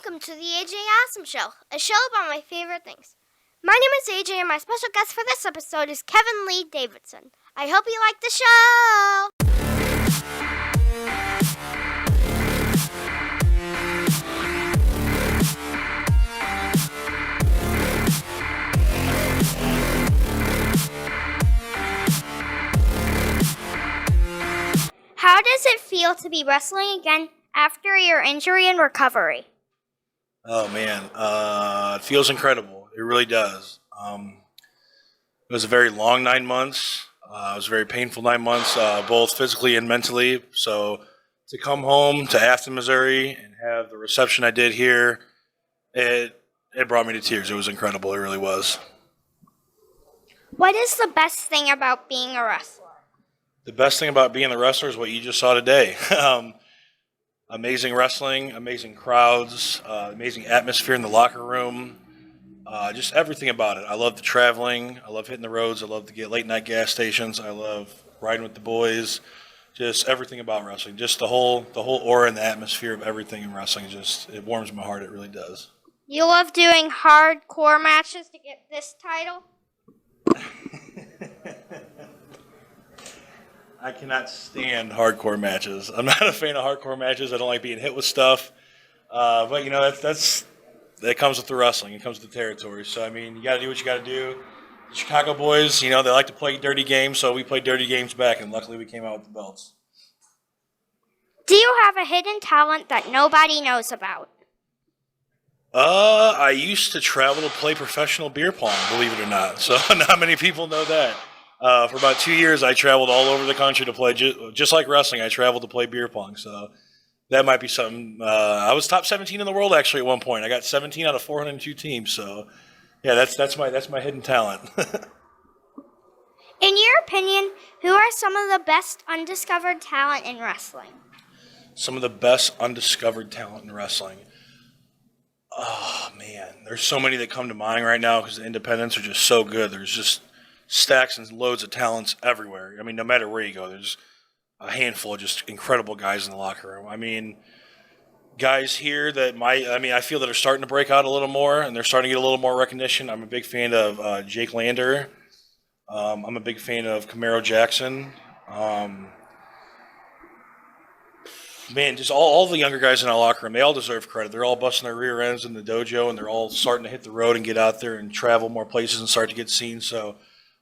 welcome to the AJ Awesome Show, a show about my favorite things. My name is AJ and my special guest for this episode is Kevin Lee Davidson. I hope you like the show! How does it feel to be wrestling again after your injury and recovery? Oh man, it feels incredible. It really does. It was a very long 9 months. It was a very painful 9 months, both physically and mentally. So to come home to Afton, Missouri, and have the reception I did here, it brought me to tears. It was incredible. It really was. What is the best thing about being a wrestler? The best thing about being a wrestler is what you just saw today. Amazing wrestling, amazing crowds, amazing atmosphere in the locker room, just everything about it. I love the traveling. I love hitting the roads. I love to get late night gas stations. I love riding with the boys. Just everything about wrestling. Just the whole aura and the atmosphere of everything in wrestling. It warms my heart. It really does. You love doing hardcore matches to get this title? I cannot stand hardcore matches. I'm not a fan of hardcore matches. I don't like being hit with stuff. But you know, that comes with the wrestling. It comes with the territory. So I mean, you got to do what you got to do. The Chicago boys, you know, they like to play dirty games, so we play dirty games back, and luckily we came out with the belts. Do you have a hidden talent that nobody knows about? I used to travel to play professional beer pong, believe it or not. So not many people know that. For about 2 years, I traveled all over the country to play, just like wrestling, I traveled to play beer pong. So that might be something. I was top 17 in the world, actually, at one point. I got 17 out of 402 teams. So, yeah, that's my hidden talent. In your opinion, who are some of the best undiscovered talent in wrestling? Some of the best undiscovered talent in wrestling. Oh, man. There's so many that come to mind right now because the independents are just so good. There's just stacks and loads of talents everywhere. I mean, no matter where you go, there's a handful of just incredible guys in the locker room. I mean, guys here that I feel that are starting to break out a little more, and they're starting to get a little more recognition. I'm a big fan of Jake Lander. I'm a big fan of Camaro Jackson. Man, just all the younger guys in our locker room, they all deserve credit. They're all busting their rear ends in the dojo, and they're all starting to hit the road and get out there and travel more places and start to get seen. So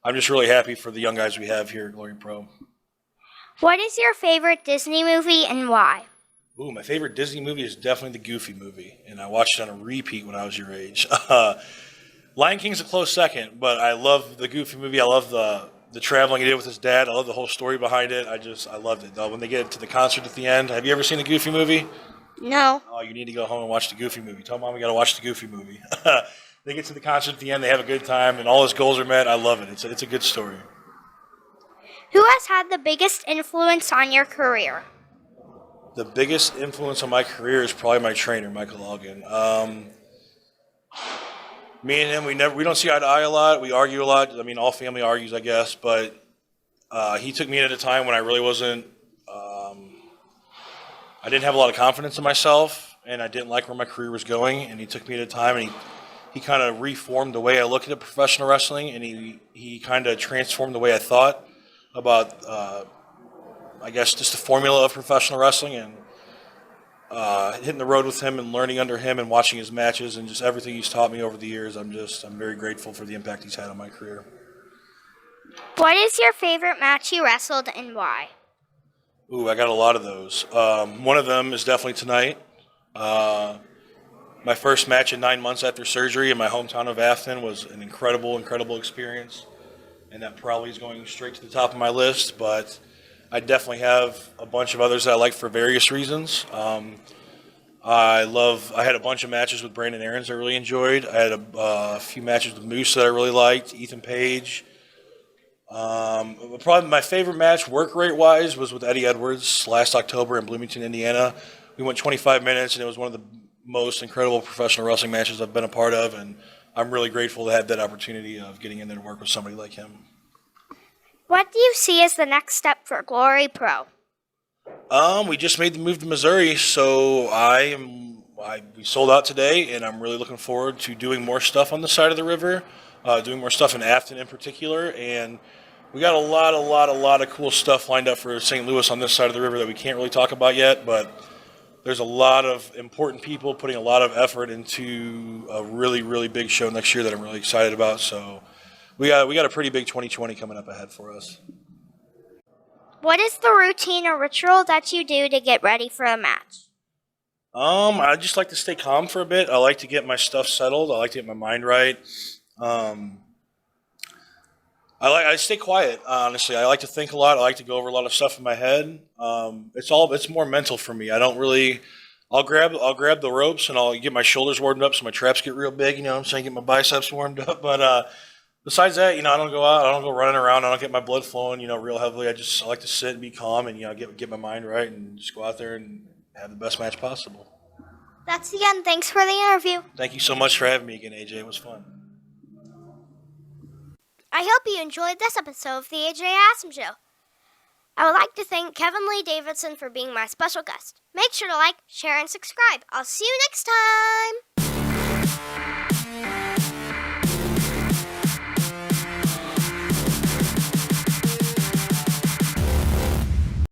I'm just really happy for the young guys we have here at Glory Pro. What is your favorite Disney movie and why? Ooh, my favorite Disney movie is definitely the Goofy movie, and I watched it on a repeat when I was your age. Lion King's a close second, but I love the Goofy movie. I love the traveling he did with his dad. I love the whole story behind it. I loved it. When they get to the concert at the end, have you ever seen the Goofy movie? No. Oh, you need to go home and watch the Goofy movie. Tell Mom we got to watch the Goofy movie. They get to the concert at the end, they have a good time, and all his goals are met. I love it. It's a good story. Who has had the biggest influence on your career? The biggest influence on my career is probably my trainer, Michael Logan. Me and him, we don't see eye to eye a lot. We argue a lot. I mean, all family argues, I guess. But he took me in at a time when I really wasn't. I didn't have a lot of confidence in myself, and I didn't like where my career was going. And he took me at a time, and he kind of reformed the way I look at professional wrestling, and he kind of transformed the way I thought about, I guess, just the formula of professional wrestling, and hitting the road with him and learning under him and watching his matches and just everything he's taught me over the years. I'm very grateful for the impact he's had on my career. What is your favorite match you wrestled and why? Ooh, I got a lot of those. One of them is definitely tonight. My first match in 9 months after surgery in my hometown of Afton was an incredible experience, and that probably is going straight to the top of my list, but I definitely have a bunch of others that I like for various reasons. I had a bunch of matches with Brandon Aarons I really enjoyed. I had a few matches with Moose that I really liked, Ethan Page. Probably my favorite match, work rate-wise, was with Eddie Edwards last October in Bloomington, Indiana. We went 25 minutes, and it was one of the most incredible professional wrestling matches I've been a part of, and I'm really grateful to have that opportunity of getting in there to work with somebody like him. What do you see as the next step for Glory Pro? We just made the move to Missouri, so I am we sold out today, and I'm really looking forward to doing more stuff on the side of the river, doing more stuff in Afton in particular, and we got a lot of cool stuff lined up for St. Louis on this side of the river that we can't really talk about yet, but there's a lot of important people putting a lot of effort into a really big show next year that I'm really excited about. So we got a pretty big 2020 coming up ahead for us. What is the routine or ritual that you do to get ready for a match? I just like to stay calm for a bit. I like to get my stuff settled. I like to get my mind right. I stay quiet, honestly. I like to think a lot. I like to go over a lot of stuff in my head. It's more mental for me. I don't really. I'll grab the ropes and I'll get my shoulders warmed up so my traps get real big. You know what I'm saying? Get my biceps warmed up. But besides that, I don't go out. I don't go running around. I don't get my blood flowing, real heavily. I like to sit and be calm and get my mind right and just go out there and have the best match possible. That's the end. Thanks for the interview. Thank you so much for having me again, AJ. It was fun. I hope you enjoyed this episode of the AJ Assam Show. I would like to thank Kevin Lee Davidson for being my special guest. Make sure to like, share, and subscribe. I'll see you next time.